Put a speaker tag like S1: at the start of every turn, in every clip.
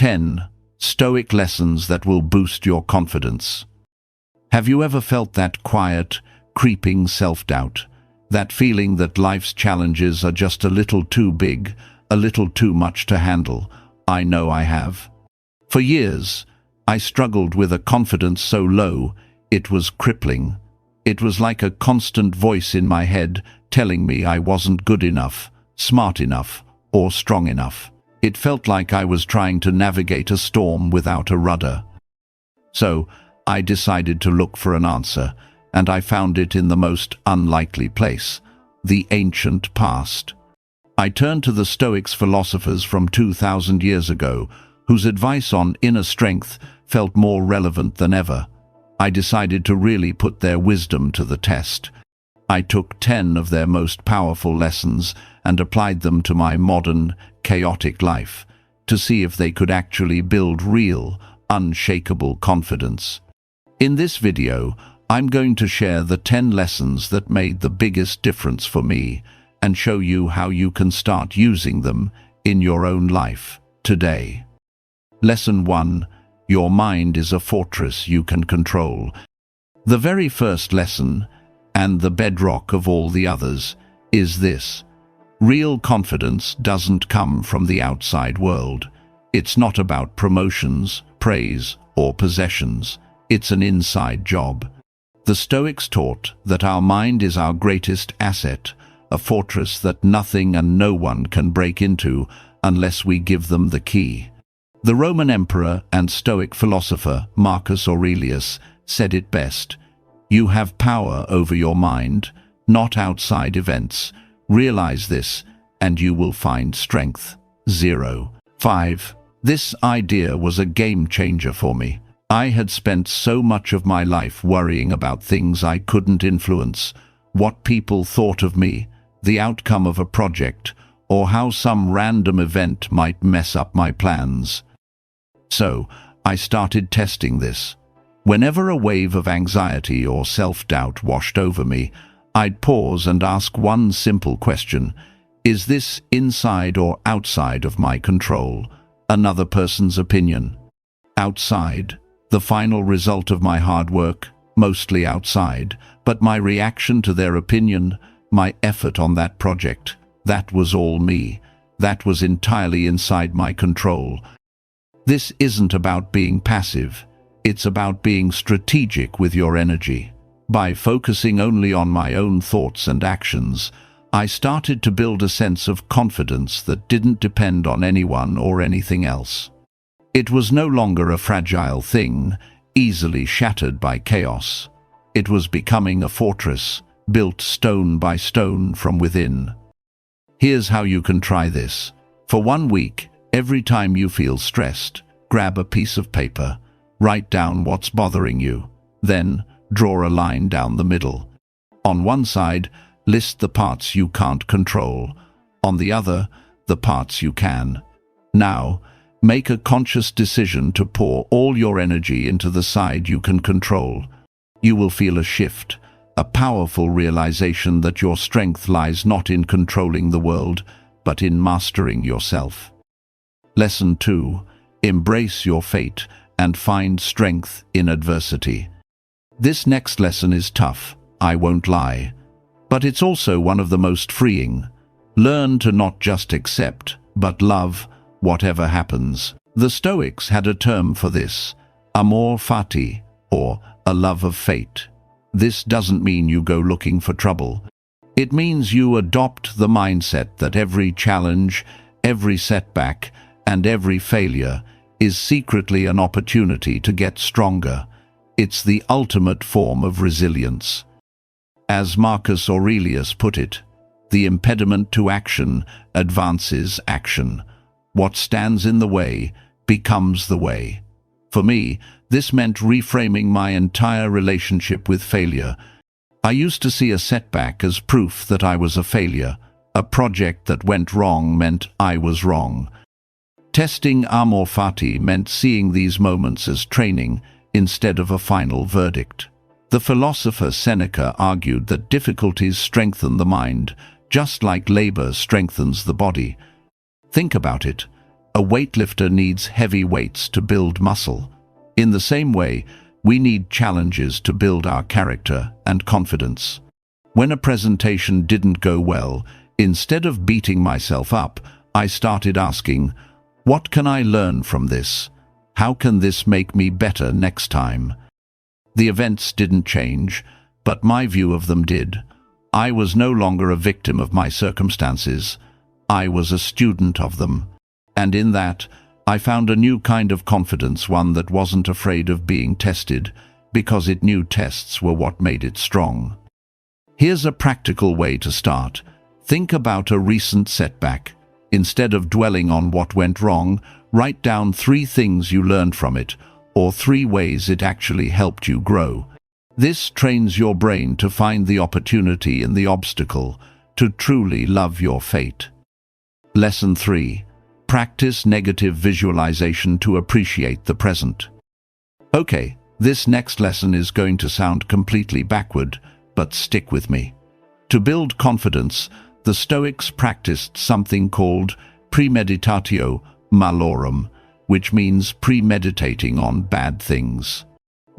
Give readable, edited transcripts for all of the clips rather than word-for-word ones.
S1: 10 Stoic lessons that will boost your confidence. Have you ever felt that quiet, creeping self-doubt? That feeling that life's challenges are just a little too big, a little too much to handle? I know I have. For years, I struggled with a confidence so low, it was crippling. It was like a constant voice in my head telling me I wasn't good enough, smart enough, or strong enough. It felt like I was trying to navigate a storm without a rudder. So, I decided to look for an answer, and I found it in the most unlikely place, the ancient past. I turned to the Stoics, philosophers from 2,000 years ago, whose advice on inner strength felt more relevant than ever. I decided to really put their wisdom to the test. I took 10 of their most powerful lessons and applied them to my modern, chaotic life, to see if they could actually build real, unshakable confidence. In this video, I'm going to share the 10 lessons that made the biggest difference for me and show you how you can start using them in your own life today. Lesson 1. Your mind is a fortress you can control. The very first lesson, and the bedrock of all the others, is this. Real confidence doesn't come from the outside world. It's not about promotions, praise, or possessions. It's an inside job. The Stoics taught that our mind is our greatest asset, a fortress that nothing and no one can break into unless we give them the key. The Roman emperor and Stoic philosopher Marcus Aurelius said it best. You have power over your mind, not outside events. Realize this, and you will find strength. 5. This idea was a game changer for me. I had spent so much of my life worrying about things I couldn't influence, what people thought of me, the outcome of a project, or how some random event might mess up my plans. So, I started testing this. Whenever a wave of anxiety or self-doubt washed over me, I'd pause and ask one simple question. Is this inside or outside of my control? Another person's opinion? Outside. The final result of my hard work? Mostly outside. But my reaction to their opinion, my effort on that project, that was all me. That was entirely inside my control. This isn't about being passive. It's about being strategic with your energy. By focusing only on my own thoughts and actions, I started to build a sense of confidence that didn't depend on anyone or anything else. It was no longer a fragile thing, easily shattered by chaos. It was becoming a fortress, built stone by stone from within. Here's how you can try this. For 1 week, every time you feel stressed, grab a piece of paper, write down what's bothering you, then draw a line down the middle. On one side, list the parts you can't control. On the other, the parts you can. Now, make a conscious decision to pour all your energy into the side you can control. You will feel a shift, a powerful realization that your strength lies not in controlling the world, but in mastering yourself. Lesson 2. Embrace your fate and find strength in adversity. This next lesson is tough, I won't lie, but it's also one of the most freeing. Learn to not just accept, but love whatever happens. The Stoics had a term for this, amor fati, or a love of fate. This doesn't mean you go looking for trouble. It means you adopt the mindset that every challenge, every setback, and every failure is secretly an opportunity to get stronger. It's the ultimate form of resilience. As Marcus Aurelius put it, the impediment to action advances action. What stands in the way becomes the way. For me, this meant reframing my entire relationship with failure. I used to see a setback as proof that I was a failure. A project that went wrong meant I was wrong. Testing amor fati meant seeing these moments as training instead of a final verdict. The philosopher Seneca argued that difficulties strengthen the mind, just like labor strengthens the body. Think about it. A weightlifter needs heavy weights to build muscle. In the same way, we need challenges to build our character and confidence. When a presentation didn't go well, instead of beating myself up, I started asking, what can I learn from this? How can this make me better next time? The events didn't change, but my view of them did. I was no longer a victim of my circumstances. I was a student of them. And in that, I found a new kind of confidence, one that wasn't afraid of being tested, because it knew tests were what made it strong. Here's a practical way to start. Think about a recent setback. Instead of dwelling on what went wrong, write down 3 things you learned from it, or 3 ways it actually helped you grow. This trains your brain to find the opportunity in the obstacle, to truly love your fate. Lesson 3. Practice negative visualization to appreciate the present. Okay, this next lesson is going to sound completely backward, but stick with me. To build confidence, the Stoics practiced something called premeditatio malorum, which means premeditating on bad things.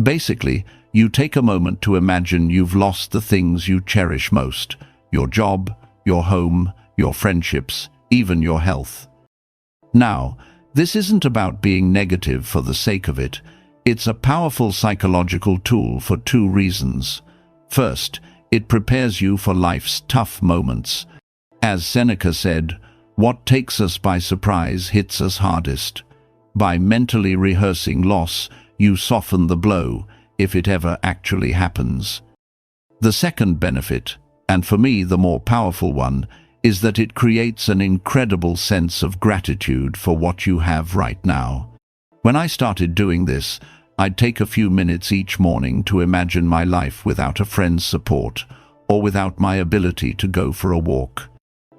S1: Basically, you take a moment to imagine you've lost the things you cherish most: your job, your home, your friendships, even your health. Now, this isn't about being negative for the sake of it. It's a powerful psychological tool for 2 reasons. First, it prepares you for life's tough moments. As Seneca said, what takes us by surprise hits us hardest. By mentally rehearsing loss, you soften the blow, if it ever actually happens. The second benefit, and for me the more powerful one, is that it creates an incredible sense of gratitude for what you have right now. When I started doing this, I'd take a few minutes each morning to imagine my life without a friend's support, or without my ability to go for a walk.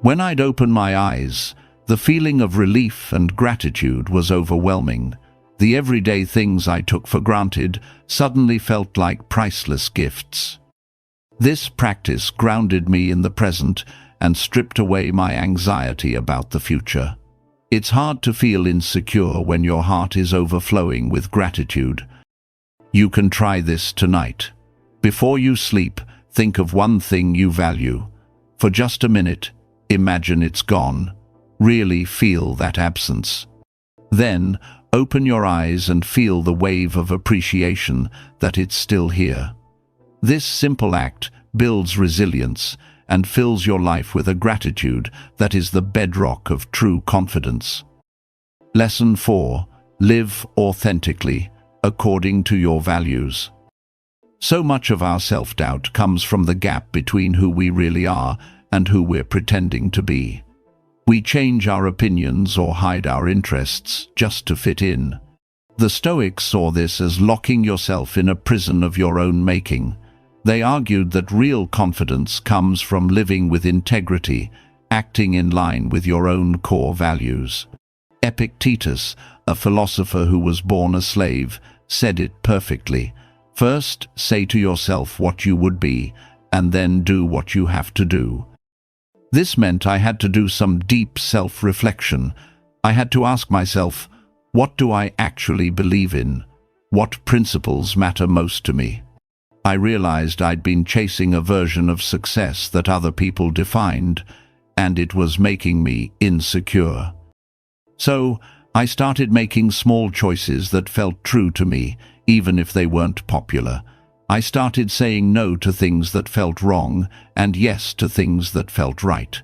S1: When I'd open my eyes, the feeling of relief and gratitude was overwhelming. The everyday things I took for granted suddenly felt like priceless gifts. This practice grounded me in the present and stripped away my anxiety about the future. It's hard to feel insecure when your heart is overflowing with gratitude. You can try this tonight. Before you sleep, think of one thing you value. For just a minute, imagine it's gone. Really feel that absence. Then, open your eyes and feel the wave of appreciation that it's still here. This simple act builds resilience and fills your life with a gratitude that is the bedrock of true confidence. Lesson 4. Live authentically, according to your values. So much of our self-doubt comes from the gap between who we really are and who we're pretending to be. We change our opinions or hide our interests just to fit in. The Stoics saw this as locking yourself in a prison of your own making. They argued that real confidence comes from living with integrity, acting in line with your own core values. Epictetus, a philosopher who was born a slave, said it perfectly. First, say to yourself what you would be, and then do what you have to do. This meant I had to do some deep self-reflection. I had to ask myself, what do I actually believe in? What principles matter most to me? I realized I'd been chasing a version of success that other people defined, and it was making me insecure. So, I started making small choices that felt true to me, even if they weren't popular. I started saying no to things that felt wrong, and yes to things that felt right.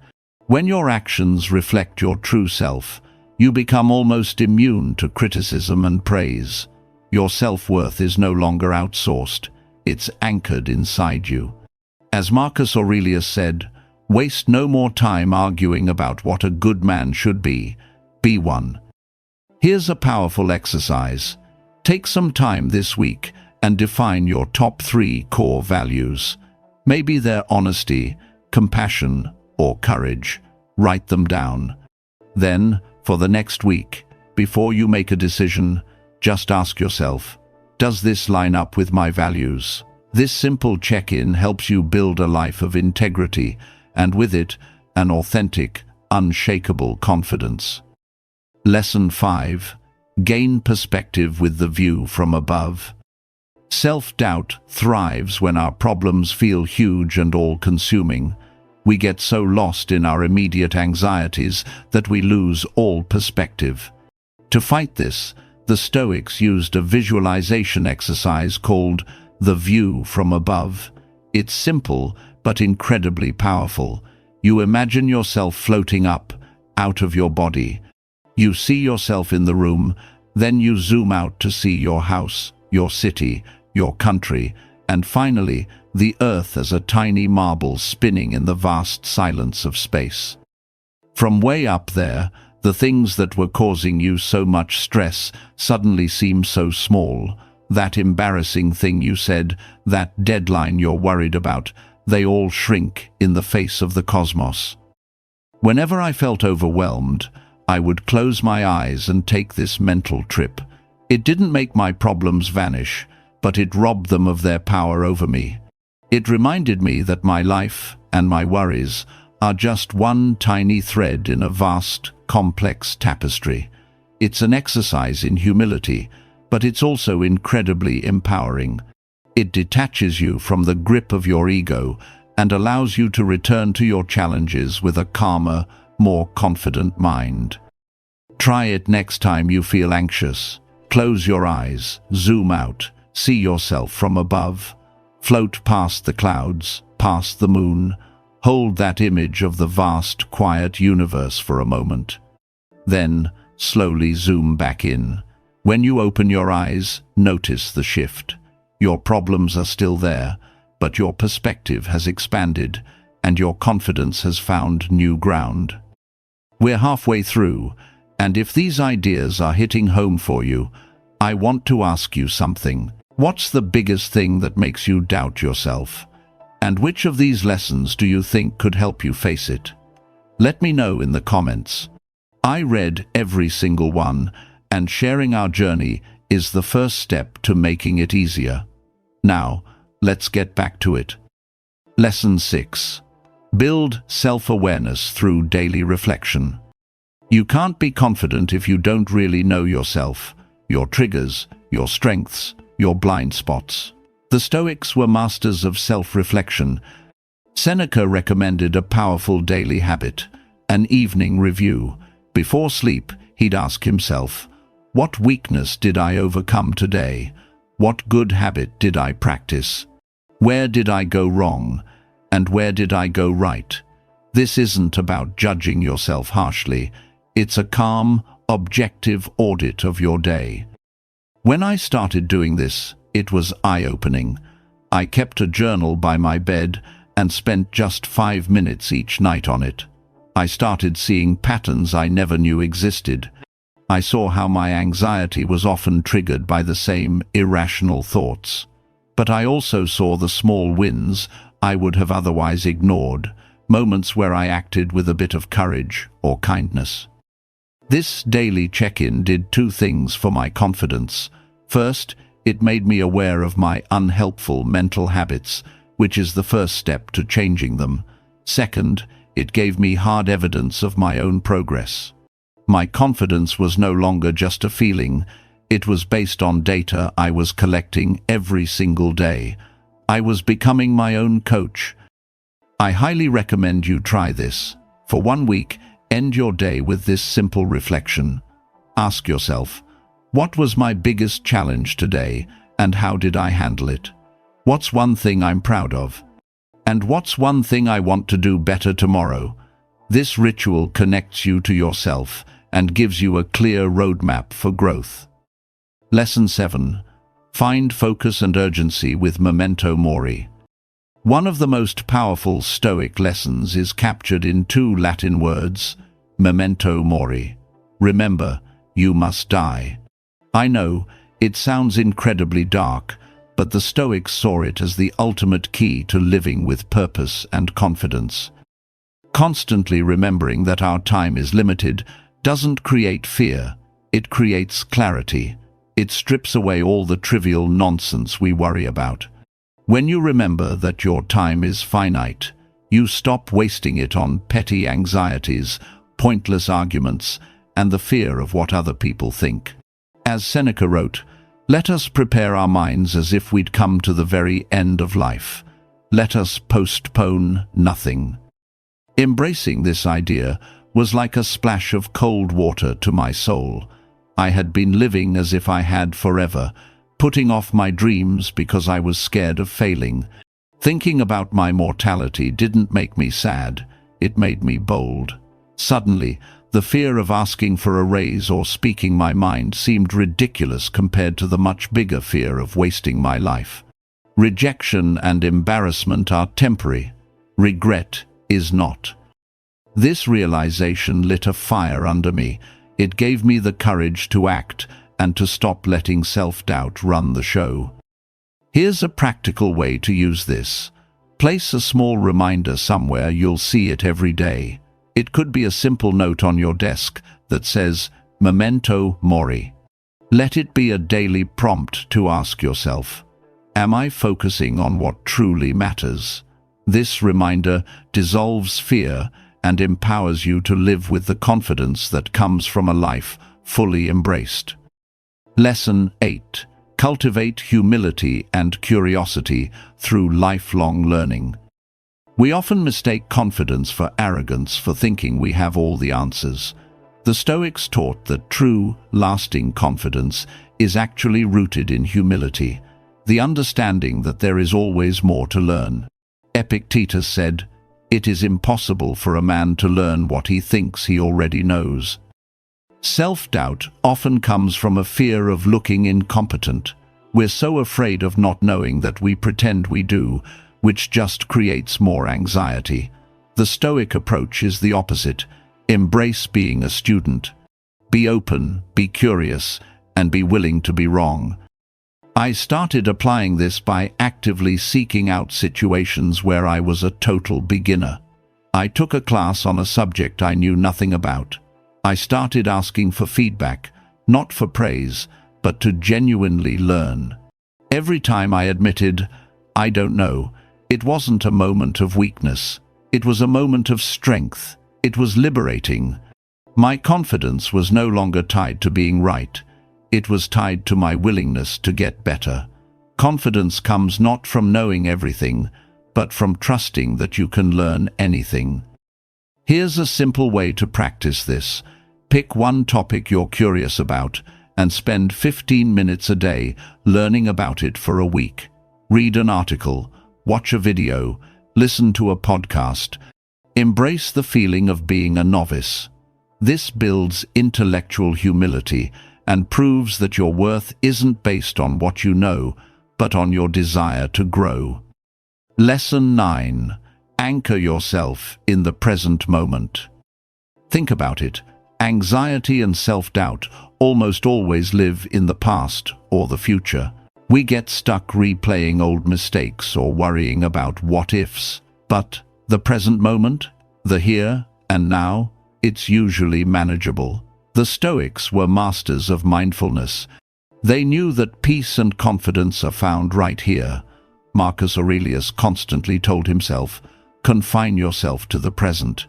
S1: When your actions reflect your true self, you become almost immune to criticism and praise. Your self-worth is no longer outsourced. It's anchored inside you. As Marcus Aurelius said, waste no more time arguing about what a good man should be. Be one. Here's a powerful exercise. Take some time this week and define your top 3 core values. Maybe they're honesty, compassion, or courage. Write them down. Then, for the next week, before you make a decision, just ask yourself, does this line up with my values? This simple check-in helps you build a life of integrity, and with it, an authentic, unshakable confidence. Lesson 5. Gain perspective with the view from above. Self-doubt thrives when our problems feel huge and all-consuming. We get so lost in our immediate anxieties that we lose all perspective. To fight this, the Stoics used a visualization exercise called the view from above. It's simple but incredibly powerful. You imagine yourself floating up, out of your body. You see yourself in the room, then you zoom out to see your house, your city, your country, and finally, the earth as a tiny marble spinning in the vast silence of space. From way up there, the things that were causing you so much stress suddenly seem so small. That embarrassing thing you said, that deadline you're worried about, they all shrink in the face of the cosmos. Whenever I felt overwhelmed, I would close my eyes and take this mental trip. It didn't make my problems vanish, but it robbed them of their power over me. It reminded me that my life and my worries are just one tiny thread in a vast, complex tapestry. It's an exercise in humility, but it's also incredibly empowering. It detaches you from the grip of your ego and allows you to return to your challenges with a calmer, more confident mind. Try it next time you feel anxious. Close your eyes, zoom out, see yourself from above. Float past the clouds, past the moon. Hold that image of the vast, quiet universe for a moment. Then, slowly zoom back in. When you open your eyes, notice the shift. Your problems are still there, but your perspective has expanded, and your confidence has found new ground. We're halfway through, and if these ideas are hitting home for you, I want to ask you something. What's the biggest thing that makes you doubt yourself? And which of these lessons do you think could help you face it? Let me know in the comments. I read every single one, and sharing our journey is the first step to making it easier. Now, let's get back to it. Lesson 6. Build self-awareness through daily reflection. You can't be confident if you don't really know yourself, your triggers, your strengths, your blind spots. The Stoics were masters of self-reflection. Seneca recommended a powerful daily habit, an evening review. Before sleep, he'd ask himself, what weakness did I overcome today? What good habit did I practice? Where did I go wrong? And where did I go right? This isn't about judging yourself harshly. It's a calm, objective audit of your day. When I started doing this, it was eye-opening. I kept a journal by my bed and spent just 5 minutes each night on it. I started seeing patterns I never knew existed. I saw how my anxiety was often triggered by the same irrational thoughts. But I also saw the small wins I would have otherwise ignored, moments where I acted with a bit of courage or kindness. This daily check-in did 2 things for my confidence. First, it made me aware of my unhelpful mental habits, which is the first step to changing them. Second, it gave me hard evidence of my own progress. My confidence was no longer just a feeling. It was based on data I was collecting every single day. I was becoming my own coach. I highly recommend you try this. For 1 week, end your day with this simple reflection. Ask yourself, what was my biggest challenge today, and how did I handle it? What's one thing I'm proud of? And what's one thing I want to do better tomorrow? This ritual connects you to yourself and gives you a clear roadmap for growth. Lesson 7. Find focus and urgency with memento mori. One of the most powerful Stoic lessons is captured in 2 Latin words, memento mori. Remember, you must die. I know, it sounds incredibly dark, but the Stoics saw it as the ultimate key to living with purpose and confidence. Constantly remembering that our time is limited doesn't create fear, it creates clarity. It strips away all the trivial nonsense we worry about. When you remember that your time is finite, you stop wasting it on petty anxieties, pointless arguments, and the fear of what other people think. As Seneca wrote, "Let us prepare our minds as if we'd come to the very end of life. Let us postpone nothing." Embracing this idea was like a splash of cold water to my soul. I had been living as if I had forever, putting off my dreams because I was scared of failing. Thinking about my mortality didn't make me sad, it made me bold. Suddenly, the fear of asking for a raise or speaking my mind seemed ridiculous compared to the much bigger fear of wasting my life. Rejection and embarrassment are temporary. Regret is not. This realization lit a fire under me. It gave me the courage to act and to stop letting self-doubt run the show. Here's a practical way to use this. Place a small reminder somewhere you'll see it every day. It could be a simple note on your desk that says, "Memento mori." Let it be a daily prompt to ask yourself, am I focusing on what truly matters? This reminder dissolves fear and empowers you to live with the confidence that comes from a life fully embraced. Lesson 8. Cultivate humility and curiosity through lifelong learning. We often mistake confidence for arrogance, for thinking we have all the answers. The Stoics taught that true, lasting confidence is actually rooted in humility, the understanding that there is always more to learn. Epictetus said, "It is impossible for a man to learn what he thinks he already knows." Self-doubt often comes from a fear of looking incompetent. We're so afraid of not knowing that we pretend we do, which just creates more anxiety. The Stoic approach is the opposite. Embrace being a student. Be open, be curious, and be willing to be wrong. I started applying this by actively seeking out situations where I was a total beginner. I took a class on a subject I knew nothing about. I started asking for feedback, not for praise, but to genuinely learn. Every time I admitted, "I don't know," it wasn't a moment of weakness. It was a moment of strength. It was liberating. My confidence was no longer tied to being right. It was tied to my willingness to get better. Confidence comes not from knowing everything, but from trusting that you can learn anything. Here's a simple way to practice this. Pick one topic you're curious about and spend 15 minutes a day learning about it for a week. Read an article, watch a video, listen to a podcast. Embrace the feeling of being a novice. This builds intellectual humility and proves that your worth isn't based on what you know, but on your desire to grow. Lesson 9. Anchor yourself in the present moment. Think about it. Anxiety and self-doubt almost always live in the past or the future. We get stuck replaying old mistakes or worrying about what-ifs. But the present moment, the here and now, it's usually manageable. The Stoics were masters of mindfulness. They knew that peace and confidence are found right here. Marcus Aurelius constantly told himself, "Confine yourself to the present."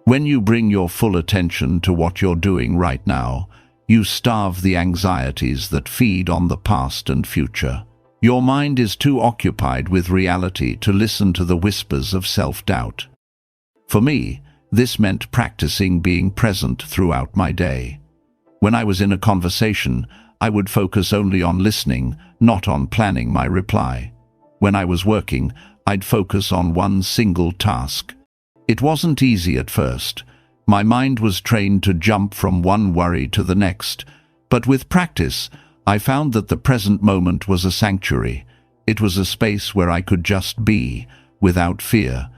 S1: When you bring your full attention to what you're doing right now, you starve the anxieties that feed on the past and future. Your mind is too occupied with reality to listen to the whispers of self-doubt. For me, this meant practicing being present throughout my day. When I was in a conversation, I would focus only on listening, not on planning my reply. When I was working, I'd focus on one single task. It wasn't easy at first. My mind was trained to jump from one worry to the next, but with practice, I found that the present moment was a sanctuary. It was a space where I could just be, without fear.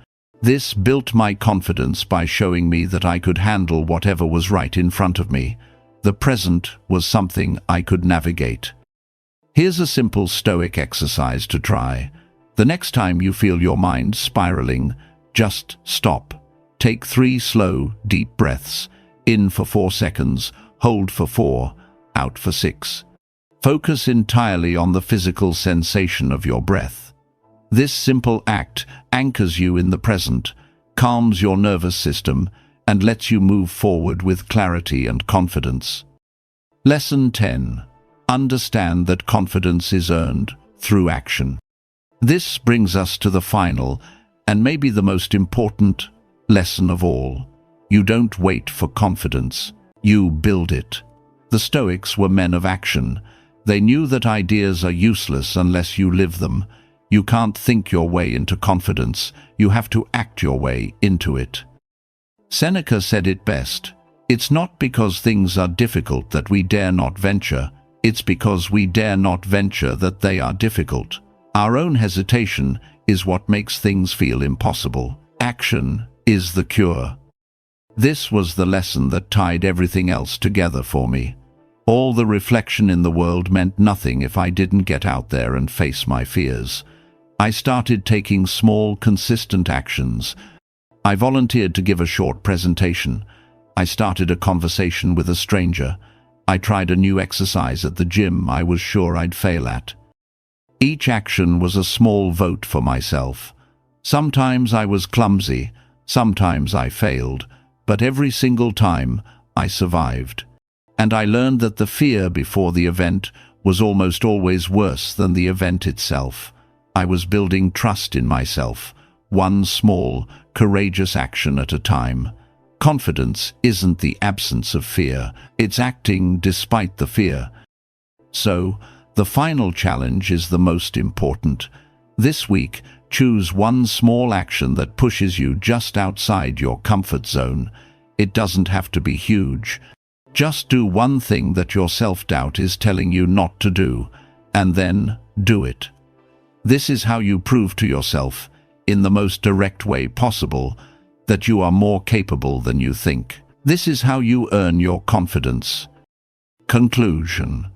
S1: This built my confidence by showing me that I could handle whatever was right in front of me. The present was something I could navigate. Here's a simple Stoic exercise to try. The next time you feel your mind spiraling, just stop. Take 3 slow, deep breaths. In for 4 seconds, hold for 4, out for 6. Focus entirely on the physical sensation of your breath. This simple act anchors you in the present, calms your nervous system, and lets you move forward with clarity and confidence. Lesson 10. Understand that confidence is earned through action. This brings us to the final, and maybe the most important, lesson of all. You don't wait for confidence, you build it. The Stoics were men of action. They knew that ideas are useless unless you live them. You can't think your way into confidence, you have to act your way into it. Seneca said it best, "It's not because things are difficult that we dare not venture, it's because we dare not venture that they are difficult." Our own hesitation is what makes things feel impossible. Action is the cure. This was the lesson that tied everything else together for me. All the reflection in the world meant nothing if I didn't get out there and face my fears. I started taking small, consistent actions. I volunteered to give a short presentation. I started a conversation with a stranger. I tried a new exercise at the gym I was sure I'd fail at. Each action was a small vote for myself. Sometimes I was clumsy, sometimes I failed, but every single time I survived. And I learned that the fear before the event was almost always worse than the event itself. I was building trust in myself, one small, courageous action at a time. Confidence isn't the absence of fear, it's acting despite the fear. So, the final challenge is the most important. This week, choose one small action that pushes you just outside your comfort zone. It doesn't have to be huge. Just do one thing that your self-doubt is telling you not to do, and then do it. This is how you prove to yourself, in the most direct way possible, that you are more capable than you think. This is how you earn your confidence. Conclusion.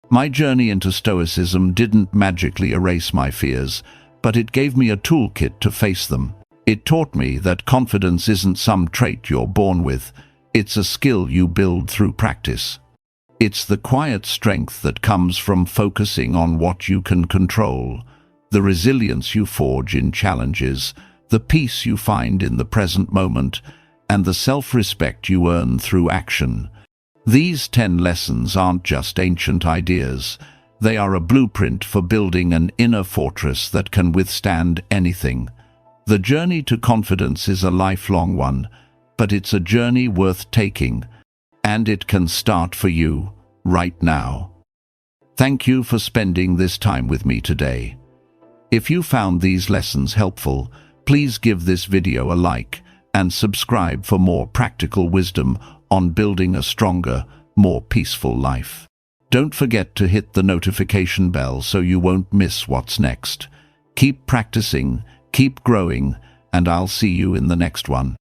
S1: My journey into Stoicism didn't magically erase my fears, but it gave me a toolkit to face them. It taught me that confidence isn't some trait you're born with, it's a skill you build through practice. It's the quiet strength that comes from focusing on what you can control, the resilience you forge in challenges, the peace you find in the present moment, and the self-respect you earn through action. These 10 lessons aren't just ancient ideas. They are a blueprint for building an inner fortress that can withstand anything. The journey to confidence is a lifelong one, but it's a journey worth taking, and it can start for you right now. Thank you for spending this time with me today. If you found these lessons helpful, please give this video a like and subscribe for more practical wisdom on building a stronger, more peaceful life. Don't forget to hit the notification bell so you won't miss what's next. Keep practicing, keep growing, and I'll see you in the next one.